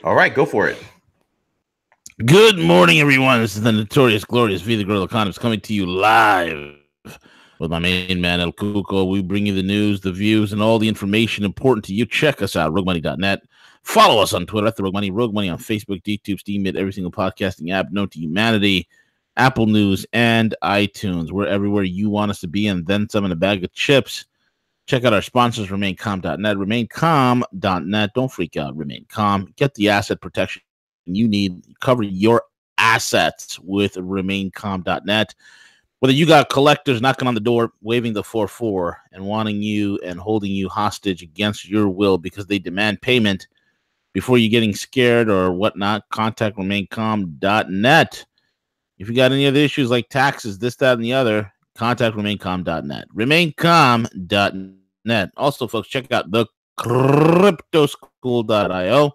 All right, go for it. Good morning, everyone. This is the notorious, glorious V, the Gorilla Economist, coming to you live with my main man, El Cuco. We bring you the news, the views, and all the information important to you. Check us out, roguemoney.net. Follow us on Twitter at the Rogue Money, Rogue Money on Facebook, DTube, Steam, every single podcasting app known to humanity, Apple News, and iTunes. We're everywhere you want us to be, and then some in a bag of chips. Check out our sponsors, RemainCalm.net. RemainCalm.net. Don't freak out, Remain Calm. Get the asset protection you need. Cover your assets with RemainCalm.net. Whether you got collectors knocking on the door, waving the 4-4, and wanting you and holding you hostage against your will because they demand payment before you getting scared or whatnot, contact RemainCalm.net. If you got any other issues like taxes, this, that, and the other, contact RemainCalm.net. RemainCalm.net. Also, folks, check out the CryptoSchool.io.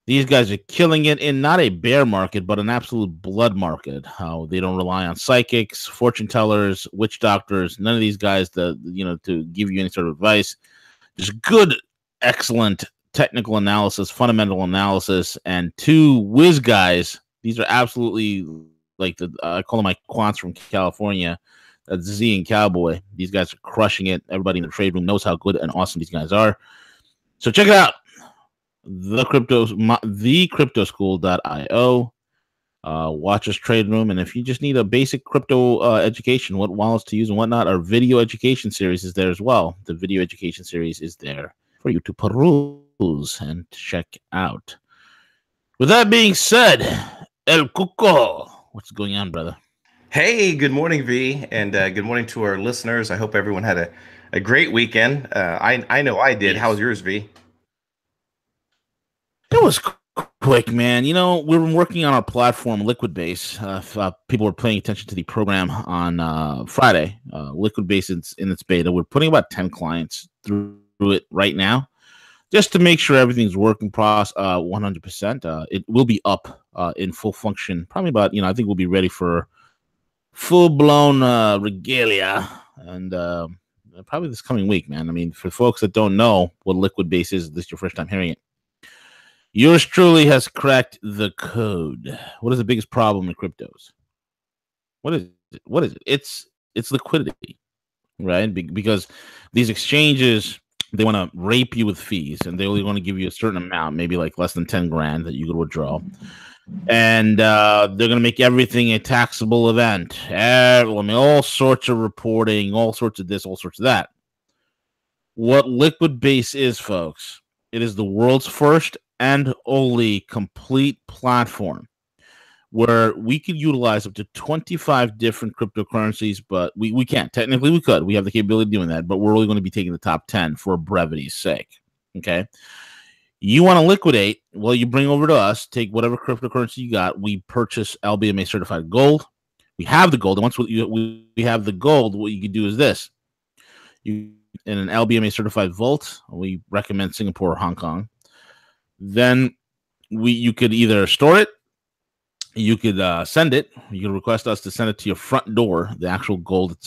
These guys are killing it in not a bear market, but an absolute blood market. How they don't rely on psychics, fortune tellers, witch doctors, none of these guys to give you any sort of advice. Just good, excellent technical analysis, fundamental analysis, and two whiz guys. These are absolutely like I call them my quants from California. That's Z and Cowboy. These guys are crushing it. Everybody in the trade room knows how good and awesome these guys are. So check it out. TheCryptoSchool.io. Watch us trade room, and if you just need a basic crypto education, what wallets to use and whatnot, our video education series is there as well. The video education series is there for you to peruse and check out. With that being said, El Cuco, what's going on, brother? Hey, good morning, V, and good morning to our listeners. I hope everyone had a great weekend. I know I did. Yes. How's yours, V? It was quick, man. You know, we were working on our platform, Liquid Base. If people were paying attention to the program on Friday, Liquid Base is in its beta. We're putting about 10 clients through it right now, just to make sure everything's working 100%. It will be up in full function, probably about, I think we'll be ready for full-blown regalia, and probably this coming week, man. I mean, for folks that don't know what Liquid Base is, this is your first time hearing it. Yours truly has cracked the code. What is the biggest problem in cryptos? What is it? What is it? It's liquidity, right? Because these exchanges, they want to rape you with fees, and they only want to give you a certain amount, maybe like less than 10 grand that you could withdraw. And they're going to make everything a taxable event. I mean, all sorts of reporting, all sorts of this, all sorts of that. What Liquid Base is, folks, it is the world's first and only complete platform where we could utilize up to 25 different cryptocurrencies, but we can't. Technically, we could. We have the capability of doing that, but we're only going to be taking the top 10 for brevity's sake. Okay? You want to liquidate, well, you bring over to us, take whatever cryptocurrency you got. We purchase LBMA certified gold. We have the gold. And once we have the gold, what you can do is this. You in an LBMA certified vault, we recommend Singapore or Hong Kong. Then you could either store it, you could send it, you could request us to send it to your front door, the actual gold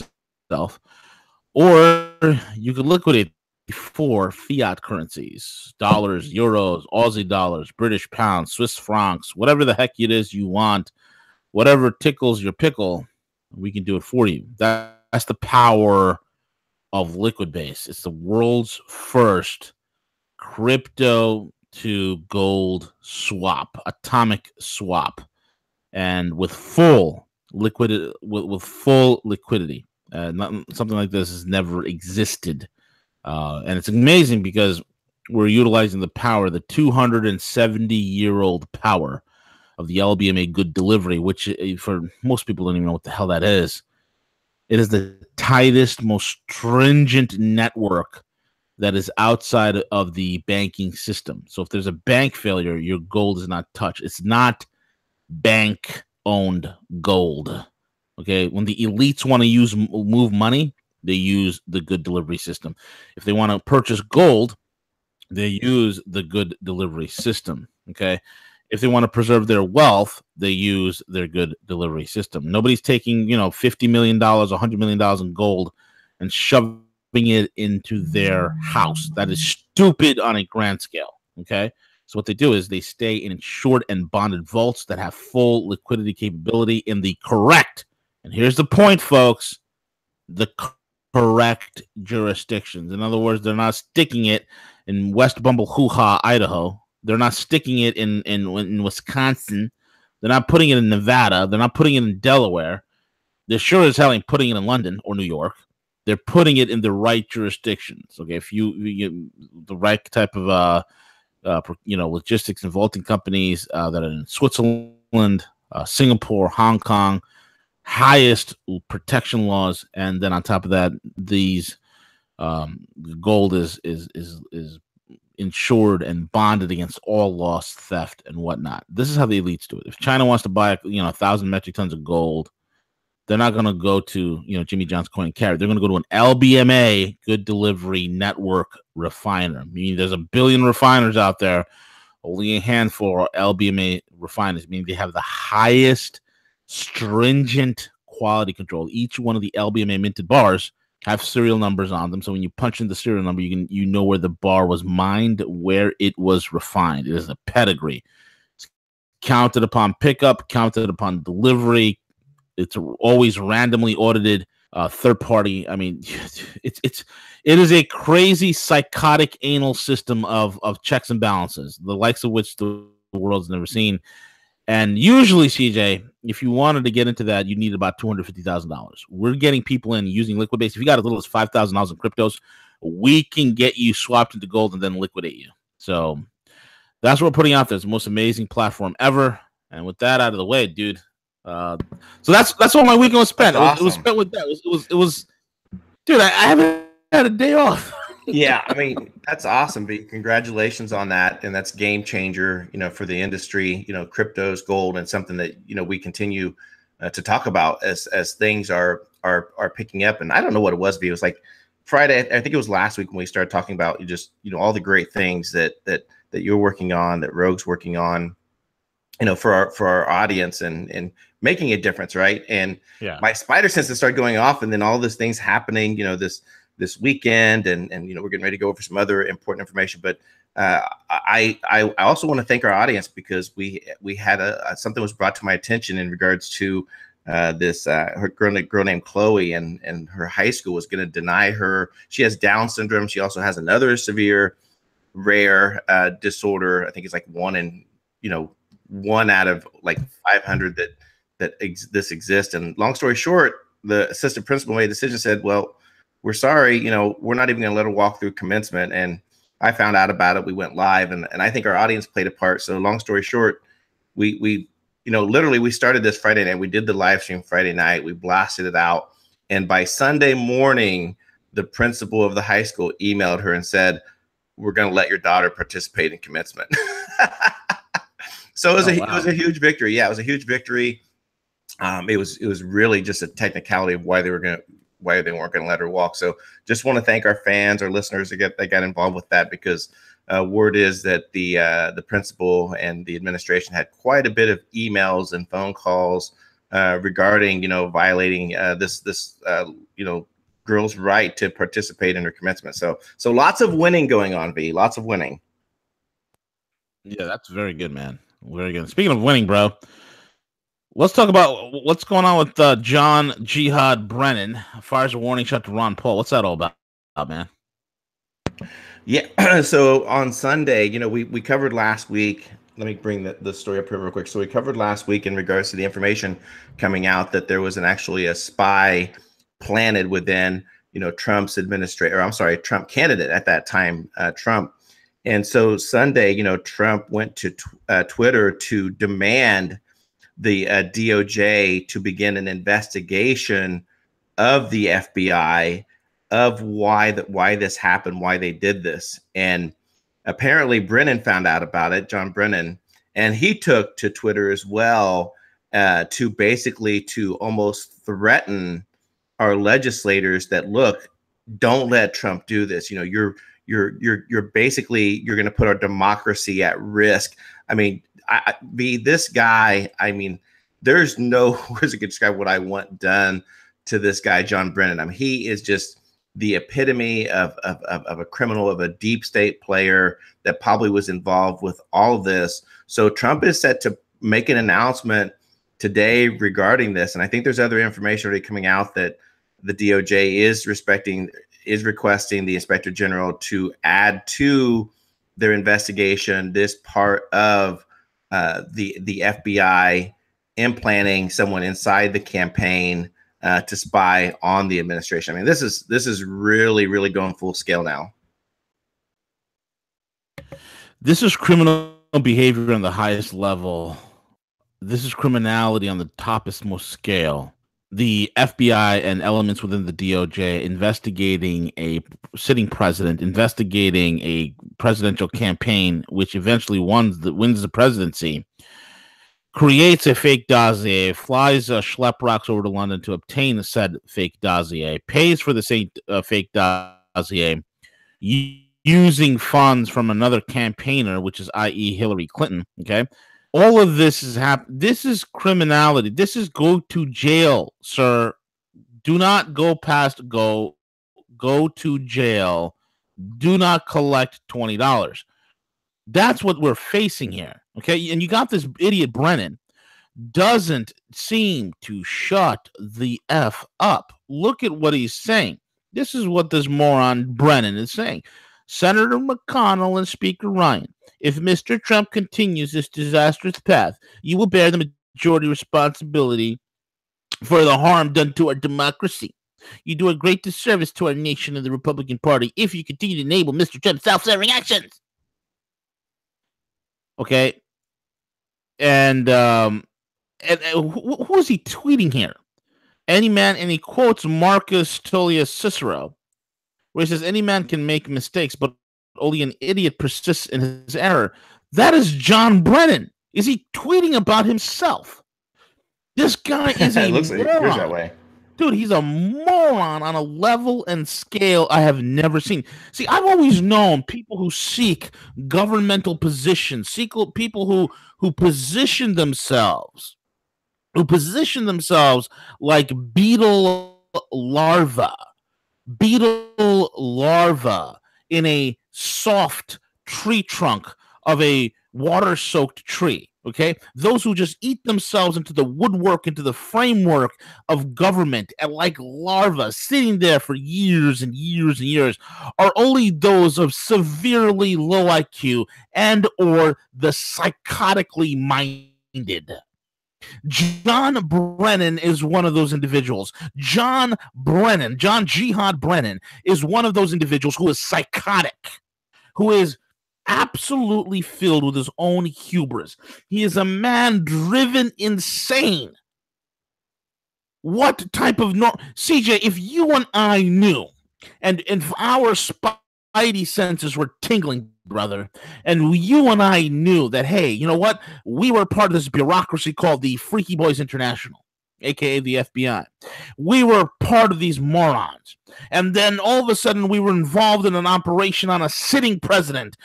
itself, or you could liquidate for fiat currencies, dollars, euros, Aussie dollars, British pounds, Swiss francs, whatever the heck it is you want, whatever tickles your pickle, we can do it for you. That's the power of Liquid Base. It's the world's first crypto to gold swap, atomic swap, and with full liquidity, with full liquidity. Something like this has never existed, and it's amazing because we're utilizing the power, the 270-year-old power of the LBMA good delivery, which for most people don't even know what the hell that is. It is the tightest, most stringent network that is outside of the banking system. So if there's a bank failure, your gold is not touched. It's not bank-owned gold. Okay, when the elites want to move money, they use the good delivery system. If they want to purchase gold, they use the good delivery system. Okay, if they want to preserve their wealth, they use their good delivery system. Nobody's taking, $50 million, $100 million in gold and shoving it into their house. That is stupid on a grand scale. Okay. So what they do is they stay in insured and bonded vaults that have full liquidity capability in the correct, and here's the point, folks, the correct jurisdictions. In other words, they're not sticking it in West Bumble Hoo Ha, Idaho. They're not sticking it in Wisconsin. They're not putting it in Nevada. They're not putting it in Delaware. They're sure as hell ain't putting it in London or New York. They're putting it in the right jurisdictions. Okay, if you the right type of logistics and vaulting companies that are in Switzerland, Singapore, Hong Kong, highest protection laws, and then on top of that, these gold is insured and bonded against all loss, theft, and whatnot. This is how the elites do it. If China wants to buy 1,000 metric tons of gold, they're not going to go to Jimmy John's Coin and Carry. They're going to go to an LBMA, Good Delivery Network refiner. Meaning there's a billion refiners out there. Only a handful are LBMA refiners. Meaning they have the highest stringent quality control. Each one of the LBMA minted bars have serial numbers on them. So when you punch in the serial number, you know where the bar was mined, where it was refined. It is a pedigree. It's counted upon pickup, counted upon delivery. It's always randomly audited, third party. I mean, it is a crazy, psychotic, anal system of checks and balances, the likes of which the world's never seen. And usually, CJ, if you wanted to get into that, you need about $250,000. We're getting people in using liquid base. If you got as little as $5,000 in cryptos, we can get you swapped into gold and then liquidate you. So that's what we're putting out there. It's the most amazing platform ever. And with that out of the way, dude. So that's all my weekend was spent. Awesome. It was spent with that. It was, dude. I haven't had a day off. Yeah, I mean, that's awesome, B. Congratulations on that. And that's game changer, for the industry, cryptos, gold, and something that, we continue to talk about as things are picking up. And I don't know what it was, B. It was like Friday. I think it was last week when we started talking about just, all the great things that you're working on, that Rogue's working on, for our audience and making a difference. Right. And my spider senses started going off, and then all these things happening, this weekend, and we're getting ready to go over some other important information. But I also want to thank our audience, because we had something was brought to my attention in regards to this her girl named Chloe, and her high school was going to deny her. She has Down syndrome. She also has another severe, rare disorder. I think it's like one out of like 500 this exists. And long story short, the assistant principal made a decision, said, well, we're sorry, we're not even going to let her walk through commencement. And I found out about it. We went live, and I think our audience played a part. So long story short, we literally we started this Friday night. We did the live stream Friday night. We blasted it out. And by Sunday morning, the principal of the high school emailed her and said, we're going to let your daughter participate in commencement. So it was a huge victory. Yeah, it was a huge victory. It was really just a technicality of why they weren't going to let her walk. So just want to thank our fans, our listeners that got involved with that, because word is that the principal and the administration had quite a bit of emails and phone calls regarding violating this girl's right to participate in her commencement. So lots of winning going on, V. Lots of winning. Yeah, that's very good, man. Very good. Speaking of winning, bro, let's talk about what's going on with John Jihad Brennan. Fires a warning shot to Ron Paul. What's that all about, man? Yeah. So on Sunday, we covered last week. Let me bring the story up here real quick. So we covered last week in regards to the information coming out that there was actually a spy planted within, Trump's administration, or I'm sorry, Trump candidate at that time, Trump. And so Sunday, Trump went to Twitter to demand the DOJ to begin an investigation of the FBI of why this happened, why they did this. And apparently Brennan found out about it, John Brennan, and he took to Twitter as well to almost threaten our legislators that, look, don't let Trump do this. You're basically, you're going to put our democracy at risk. I mean, this guy, I mean, there's no words to describe what I want done to this guy, John Brennan. I mean, he is just the epitome of a criminal, of a deep state player that probably was involved with all of this. So Trump is set to make an announcement today regarding this. And I think there's other information already coming out that the DOJ is requesting the Inspector General to add to their investigation this part of the FBI implanting someone inside the campaign to spy on the administration. I mean, this is really, really going full scale now. This is criminal behavior on the highest level. This is criminality on the topmost scale. The FBI and elements within the DOJ investigating a sitting president, investigating a presidential campaign, which eventually wins the presidency, creates a fake dossier, flies schlep rocks over to London to obtain said fake dossier, pays for the same fake dossier, using funds from another campaigner, which is i.e. Hillary Clinton. Okay, all of this is This is criminality. This is go to jail, sir. Do not go past go to jail. Do not collect $20. That's what we're facing here. Okay, and you got this idiot Brennan doesn't seem to shut the F up. Look at what he's saying. This is what this moron Brennan is saying. Senator McConnell and Speaker Ryan, if Mr. Trump continues this disastrous path, you will bear the majority responsibility for the harm done to our democracy. You do a great disservice to our nation and the Republican Party if you continue to enable Mr. Trump's self-serving actions. Okay, and who is he tweeting here? Any man, and he quotes Marcus Tullius Cicero, where he says, any man can make mistakes, but only an idiot persists in his error. That is John Brennan. Is he tweeting about himself? This guy is a looks like moron. That way. Dude, he's a moron on a level and scale I have never seen. See, I've always known people who seek governmental positions, people who position themselves like beetle larvae in a soft tree trunk of a water-soaked tree. Okay, those who just eat themselves into the woodwork, into the framework of government, and like larvae sitting there for years and years and years, are only those of severely low IQ and or the psychotically minded. John Brennan is one of those individuals. John Jihad Brennan is one of those individuals who is psychotic, who is absolutely filled with his own hubris. He is a man driven insane. What type of CJ, if you and I knew, and if our spidey senses were tingling, brother, and you and I knew that, hey, you know what? We were part of this bureaucracy called the Freaky Boys International, aka the FBI. We were part of these morons. And then all of a sudden we were involved in an operation on a sitting president.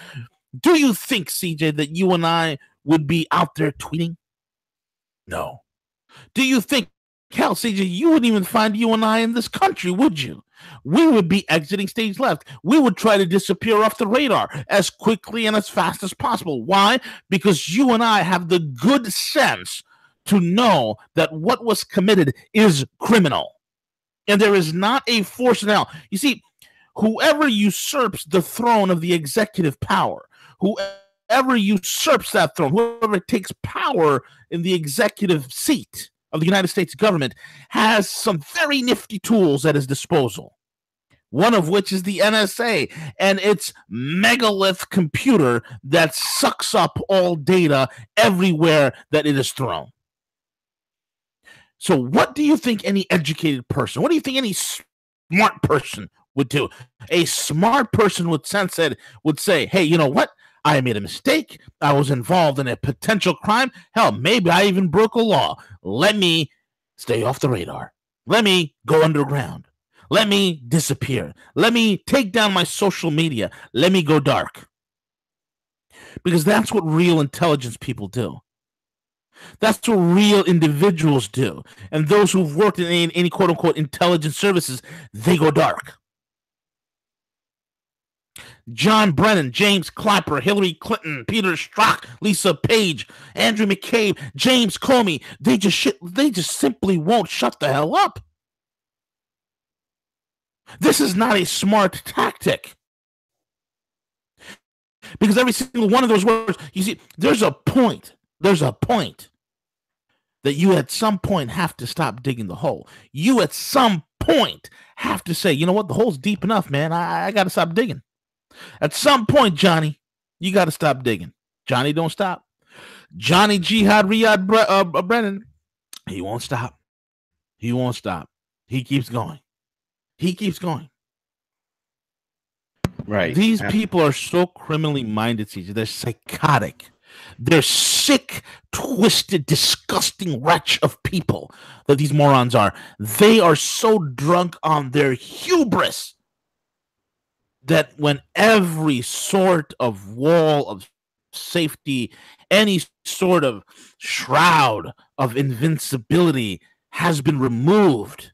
Do you think, CJ, that you and I would be out there tweeting? No. Do you think, hell, CJ, you wouldn't even find you and I in this country, would you? We would be exiting stage left. We would try to disappear off the radar as quickly and as fast as possible. Why? Because you and I have the good sense to know that what was committed is criminal. And there is not a force now. You see, whoever usurps the throne of the executive power, whoever usurps that throne, whoever takes power in the executive seat of the United States government has some very nifty tools at his disposal. One of which is the NSA and its megalith computer that sucks up all data everywhere that it is thrown. So what do you think any educated person, what do you think any smart person would do? A smart person would say, hey, you know what? I made a mistake. I was involved in a potential crime. Hell, maybe I even broke a law. Let me stay off the radar. Let me go underground. Let me disappear. Let me take down my social media. Let me go dark. Because that's what real intelligence people do. That's what real individuals do. And those who've worked in any quote-unquote intelligence services, they go dark. John Brennan, James Clapper, Hillary Clinton, Peter Strzok, Lisa Page, Andrew McCabe, James Comey, they just simply won't shut the hell up. This is not a smart tactic. Because every single one of those words, you see, there's a point that you at some point have to stop digging the hole. You at some point have to say, you know what, the hole's deep enough, man. I got to stop digging. At some point, Johnny, you got to stop digging. Johnny, don't stop. Johnny Jihad Riyadh Brennan, he won't stop. He won't stop. He keeps going. He keeps going. Right. These people are so criminally minded, CJ. They're psychotic. They're sick, twisted, disgusting wretch of people that these morons are. They are so drunk on their hubris that when every sort of wall of safety, any sort of shroud of invincibility has been removed,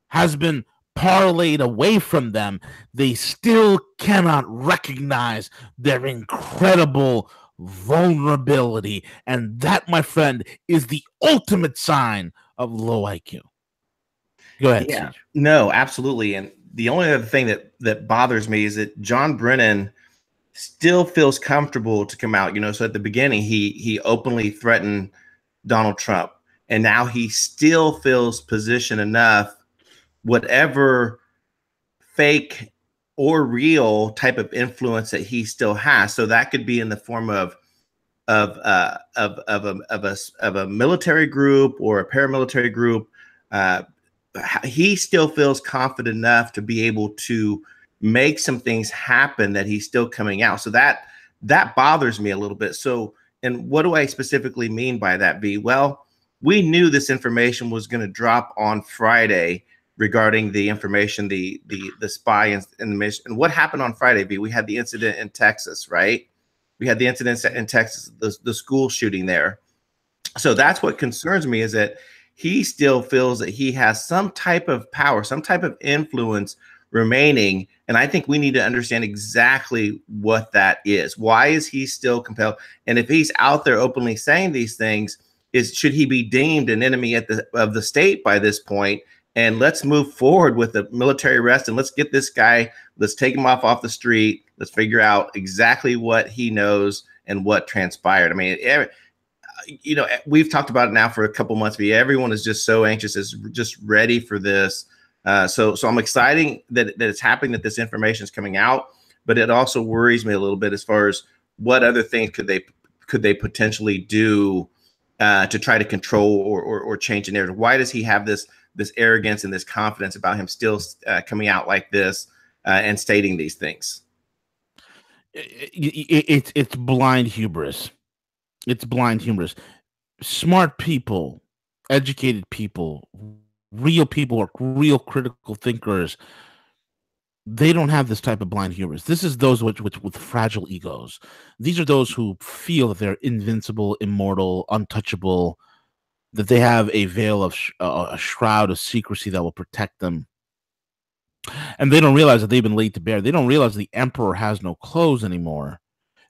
has been parlayed away from them, they still cannot recognize their incredible vulnerability. And that, my friend, is the ultimate sign of low IQ. Go ahead. Yeah, no, absolutely. And the only other thing that bothers me is that John Brennan still feels comfortable to come out. So at the beginning, he openly threatened Donald Trump, and now he still feels positioned enough, whatever fake or real type of influence that he still has. So that could be in the form of a military group or a paramilitary group. He still feels confident enough to be able to make some things happen that he's still coming out. So that bothers me a little bit. So, and what do I specifically mean by that, V? Well, we knew this information was going to drop on Friday regarding the information, the spy and the mission. And what happened on Friday, V? We had the incident in Texas, right? We had the incident in Texas, the school shooting there. So that's what concerns me, is that he still feels that he has some type of power, some type of influence remaining. And I think we need to understand exactly what that is. Why is he still compelled? And if he's out there openly saying these things, should he be deemed an enemy of the state by this point? And let's move forward with the military arrest, and let's get this guy, let's take him off the street. Let's figure out exactly what he knows and what transpired. I mean, we've talked about it now for a couple months, but everyone is just so anxious, is just ready for this. So I'm excited that it's happening, that this information is coming out, but it also worries me a little bit as far as what other things could they potentially do to try to control or change the narrative. Why does he have this arrogance and this confidence about him still coming out like this and stating these things? It's blind hubris. It's blind hubris. Smart people, educated people, real critical thinkers, they don't have this type of blind hubris. This is those with fragile egos. These are those who feel that they're invincible, immortal, untouchable, that they have a veil of a shroud of secrecy that will protect them. And they don't realize that they've been laid to bear. They don't realize the emperor has no clothes anymore.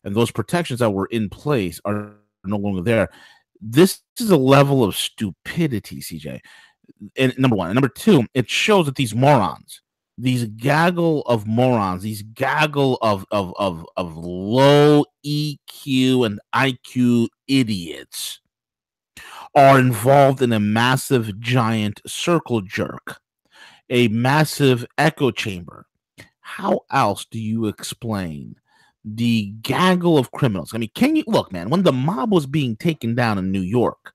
And those protections that were in place are no longer there. This is a level of stupidity, CJ. And number one. And number two, it shows that these morons, these gaggle of morons, these gaggle of low EQ and IQ idiots are involved in a massive giant circle jerk, a massive echo chamber. How else do you explain the gaggle of criminals? I mean, can you look, man, when the mob was being taken down in New York,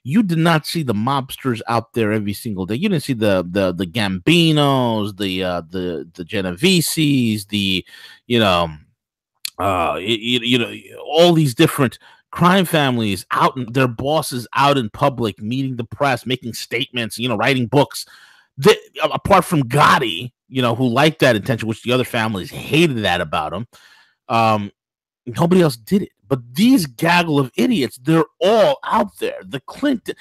you did not see the mobsters out there every single day. You didn't see the Gambinos, the Genoveses, all these different crime families out, and their bosses out in public, meeting the press, making statements, writing books. Apart from Gotti, who liked that intention, which the other families hated that about him. Nobody else did it. But these gaggle of idiots, they're all out there. The Clinton,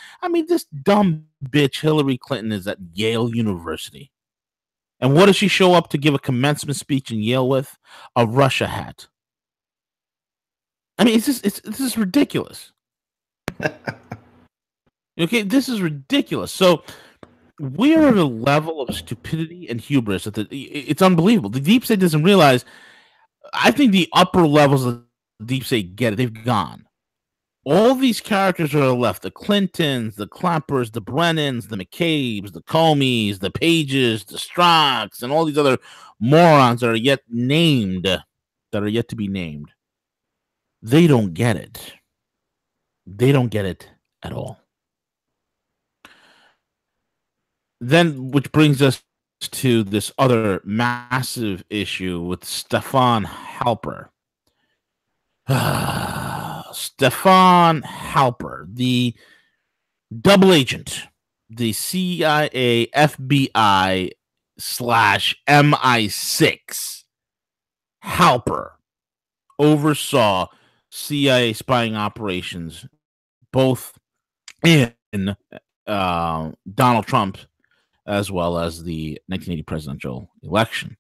this dumb bitch Hillary Clinton is at Yale University. And what does she show up to give a commencement speech in Yale with? A Russia hat. I mean, this is ridiculous. Okay, this is ridiculous. So we are at a level of stupidity and hubris that it's unbelievable. The deep state doesn't realize. I think the upper levels of the deep state get it. They've gone. All these characters are left: the Clintons, the Clappers, the Brennans, the McCabe's, the Comeys, the Pages, the Strocks, and all these other morons that are yet named, that are yet to be named. They don't get it. They don't get it at all. Then, which brings us to this other massive issue with Stefan Halper. Stefan Halper, the double agent, the CIA, FBI / MI6. Halper oversaw CIA spying operations both in Donald Trump as well as the 1980 presidential election.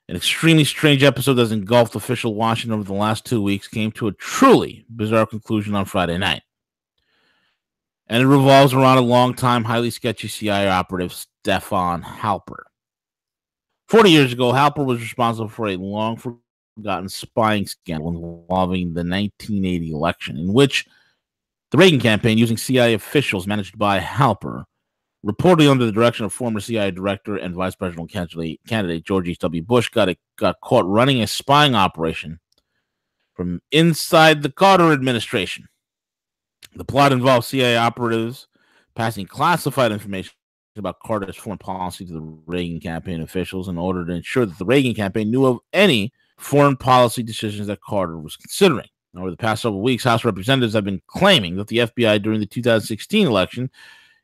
An extremely strange episode that has engulfed official Washington over the last 2 weeks came to a truly bizarre conclusion on Friday night. And it revolves around a long-time, highly sketchy CIA operative, Stefan Halper. 40 years ago, Halper was responsible for a long-forgotten spying scandal involving the 1980 election, in which the Reagan campaign, using CIA officials managed by Halper, reportedly under the direction of former CIA director and vice presidential candidate George H.W. Bush, got caught running a spying operation from inside the Carter administration. The plot involved CIA operatives passing classified information about Carter's foreign policy to the Reagan campaign officials in order to ensure that the Reagan campaign knew of any foreign policy decisions that Carter was considering. Over the past several weeks, House representatives have been claiming that the FBI during the 2016 election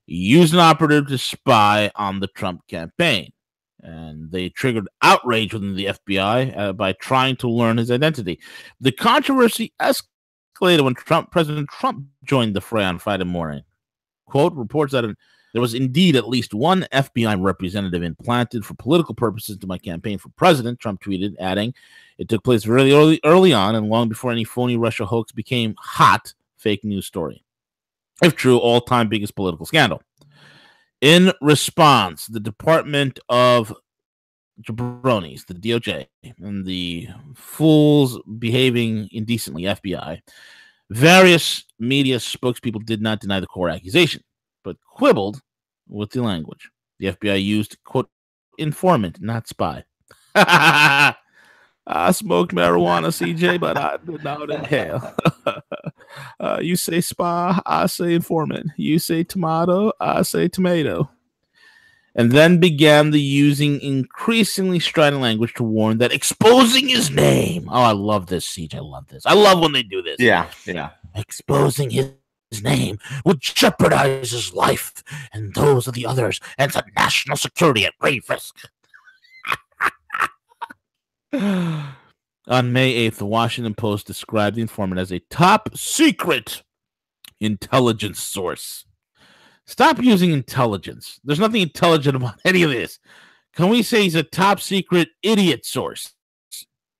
used an operative to spy on the Trump campaign. And they triggered outrage within the FBI by trying to learn his identity. The controversy escalated when President Trump joined the fray on Friday morning. Quote, reports that there was indeed at least one FBI representative implanted for political purposes to my campaign for president, Trump tweeted, adding, it took place really early on and long before any phony Russia hoax became hot fake news story. If true, all-time biggest political scandal. In response, the Department of Jabronis, the DOJ, and the fools behaving indecently, FBI, various media spokespeople did not deny the core accusation, but quibbled with the language. The FBI used, quote, informant, not spy. I smoked marijuana, CJ, but I did not inhale. You say spy, I say informant. You say tomato, I say tomato. And then began the using increasingly strident language to warn that exposing his name. Oh, I love this, CJ. I love this. I love when they do this. Yeah. Exposing his name would jeopardize his life and those of the others, and the national security at grave risk. On May 8th, the Washington Post described the informant as a top secret intelligence source. Stop using intelligence. There's nothing intelligent about any of this. Can we say he's a top secret idiot source?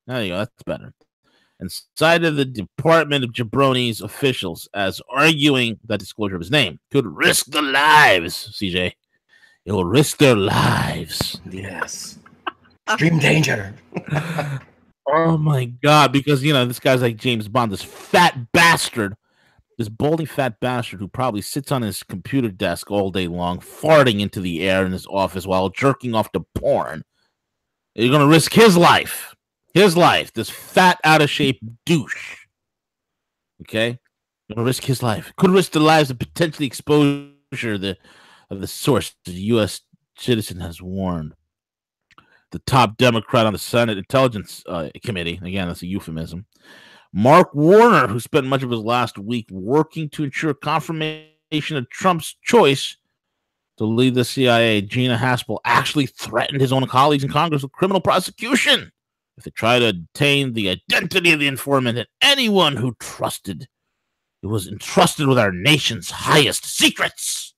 There you go. That's better. And cited the Department of Jabronis officials as arguing that disclosure of his name could risk the lives, CJ. It will risk their lives. Yes. Extreme danger. Oh my God, because, this guy's like James Bond, this fat bastard, this balding fat bastard who probably sits on his computer desk all day long, farting into the air in his office while jerking off to porn. You're going to risk his life. This fat, out-of-shape douche. Okay? You're going to risk his life. Could risk the lives of potentially exposure of the source. The U.S. citizen has warned. The top Democrat on the Senate Intelligence Committee, again, that's a euphemism, Mark Warner, who spent much of his last week working to ensure confirmation of Trump's choice to lead the CIA, Gina Haspel, actually threatened his own colleagues in Congress with criminal prosecution if they try to obtain the identity of the informant and anyone who was entrusted with our nation's highest secrets.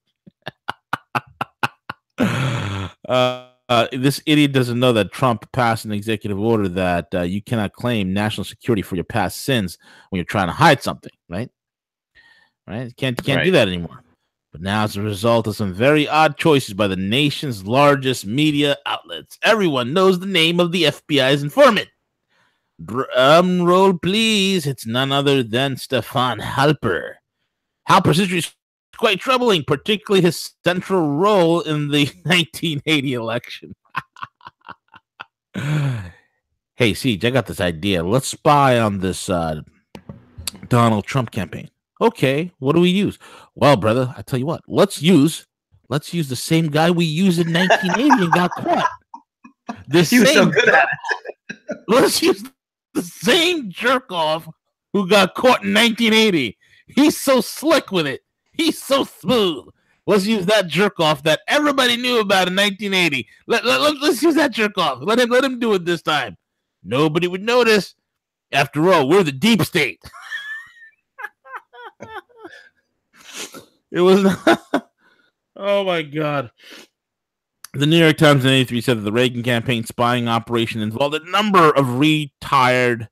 This idiot doesn't know that Trump passed an executive order that you cannot claim national security for your past sins when you're trying to hide something, right? Right? Can't do that anymore. But now, as a result of some very odd choices by the nation's largest media outlets, everyone knows the name of the FBI's informant. Drum roll, please. It's none other than Stefan Halper. Halper's history is quite troubling, particularly his central role in the 1980 election. Hey, Siege, I got this idea. Let's spy on this Donald Trump campaign. Okay, what do we use? Well, brother, I tell you what. Let's use the same guy we used in 1980 and got caught. He was so good at it. Let's use the same jerk off who got caught in 1980. He's so slick with it. He's so smooth. Let's use that jerk off that everybody knew about in 1980. Let's use that jerk off. Let him do it this time. Nobody would notice. After all, we're the deep state. It was. Oh my God. The New York Times in 1983 said that the Reagan campaign spying operation involved a number of retired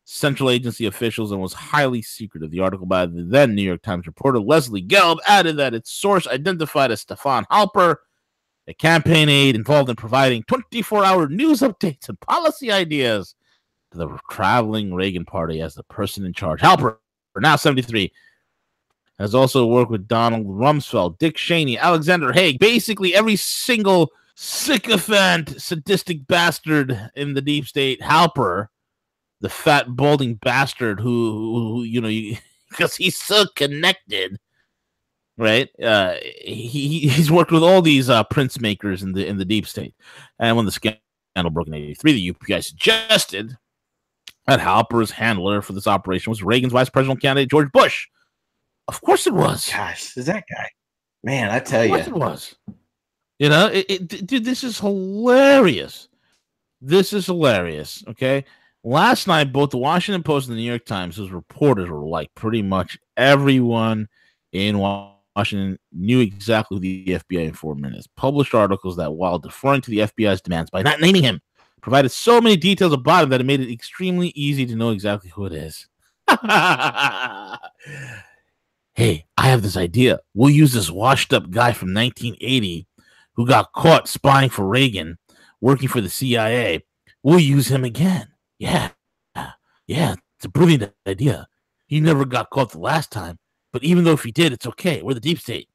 Central Agency officials and was highly secretive. The article by the then New York Times reporter Leslie Gelb added that its source identified as Stefan Halper, a campaign aide involved in providing 24-hour news updates and policy ideas to the traveling Reagan party as the person in charge. Halper, now 73, has also worked with Donald Rumsfeld, Dick Cheney, Alexander Haig, basically every single sycophant, sadistic bastard in the deep state. Halper, the fat, balding bastard who because he's so connected, right? He's worked with all these prince makers in the deep state. And when the scandal broke in 1983, the UPI suggested that Halper's handler for this operation was Reagan's vice presidential candidate, George Bush. Of course it was. Gosh, is that guy? Man, I tell you. Of course it was. Dude, this is hilarious. This is hilarious, okay? Last night, both the Washington Post and the New York Times, whose reporters were like pretty much everyone in Washington knew exactly who the FBI informant is, published articles that, while deferring to the FBI's demands by not naming him, provided so many details about him that it made it extremely easy to know exactly who it is. Hey, I have this idea. We'll use this washed-up guy from 1980 who got caught spying for Reagan, working for the CIA. We'll use him again. Yeah, it's a brilliant idea. He never got caught the last time, but even though if he did, it's okay. We're the deep state.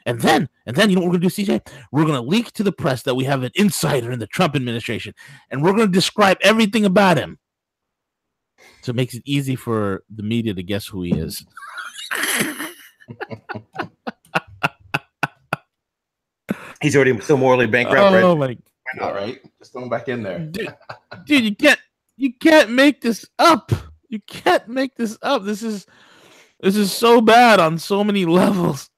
And then, you know what we're going to do, CJ? We're going to leak to the press that we have an insider in the Trump administration, and we're going to describe everything about him. So it makes it easy for the media to guess who he is. He's already so morally bankrupt, right? Oh my! Why not, right? Just throw him back in there, dude. You can't make this up. You can't make this up. This is so bad on so many levels.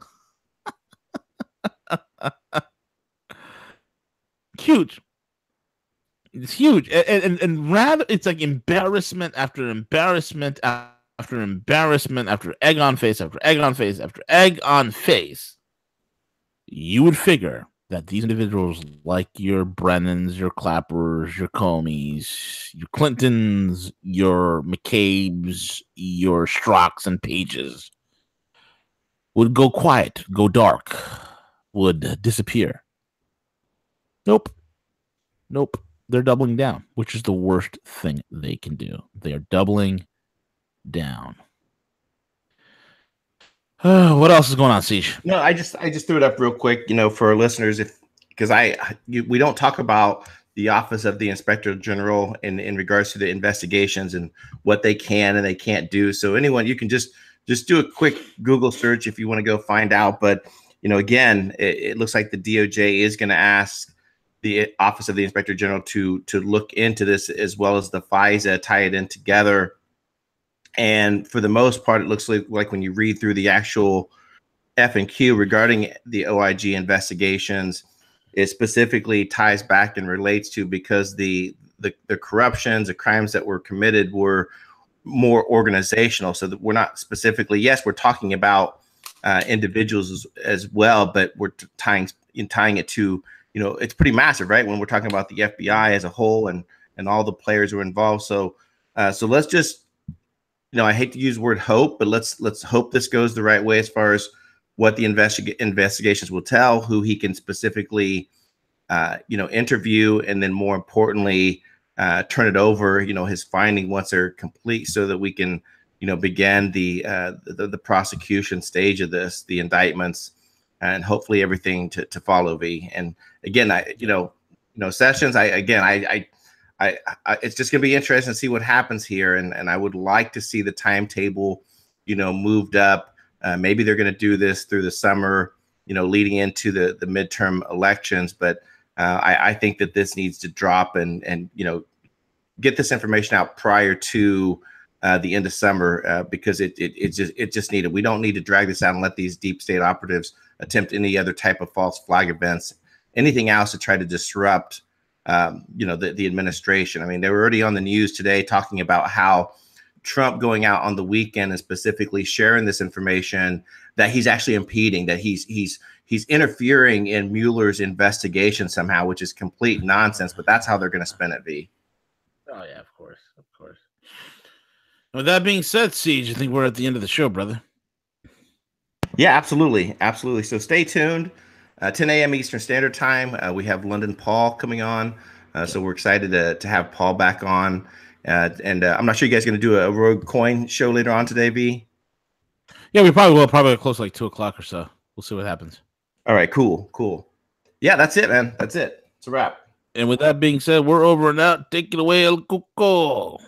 Huge. It's huge, and rather, it's like embarrassment after embarrassment after embarrassment after egg on face after egg on face after egg on face. You would figure that these individuals, like your Brennans, your Clappers, your Comeys, your Clintons, your McCabe's, your Strocks and Pages, would go quiet, go dark, would disappear. Nope. They're doubling down, which is the worst thing they can do. They are doubling down. What else is going on, Siege? No, I just threw it up real quick, for our listeners, because we don't talk about the Office of the Inspector General in regards to the investigations and what they can and they can't do. So anyone, you can just do a quick Google search if you want to go find out. But again, it looks like the DOJ is going to ask the Office of the Inspector General to look into this, as well as the FISA, tie it in together. And for the most part, it looks like when you read through the actual F&Q regarding the OIG investigations, it specifically ties back and relates to, because the corruptions, the crimes that were committed were more organizational. So that we're not specifically, yes, we're talking about individuals as well, but we're tying it to it's pretty massive, right? When we're talking about the FBI as a whole and all the players who are involved. So let's just, I hate to use the word hope, but let's hope this goes the right way as far as what the investigations will tell, who he can specifically, interview, and then more importantly, turn it over, his finding once they're complete, so that we can, begin the prosecution stage of this, the indictments, and hopefully everything to follow. V. And again, Sessions. It's just going to be interesting to see what happens here, and I would like to see the timetable, moved up. Maybe they're going to do this through the summer, leading into the midterm elections. But I think that this needs to drop and get this information out prior to the end of summer, because it just needed. We don't need to drag this out and let these deep state operatives attempt any other type of false flag events, anything else to try to disrupt the administration. I mean, they were already on the news today talking about how Trump going out on the weekend and specifically sharing this information, that he's actually impeding, that he's interfering in Mueller's investigation somehow, which is complete nonsense. But that's how they're going to spin it, V. Oh yeah, of course. With that being said, Siege, I think we're at the end of the show, brother. Yeah, absolutely. So stay tuned. 10 a.m. Eastern Standard Time. We have London Paul coming on. So we're excited to have Paul back on. And I'm not sure you guys are going to do a Rogue Coin show later on today, V. Yeah, we probably will. Probably close like 2 o'clock or so. We'll see what happens. All right, cool. Yeah, that's it, man. That's it. It's a wrap. And with that being said, we're over and out. Take it away, El Cuco.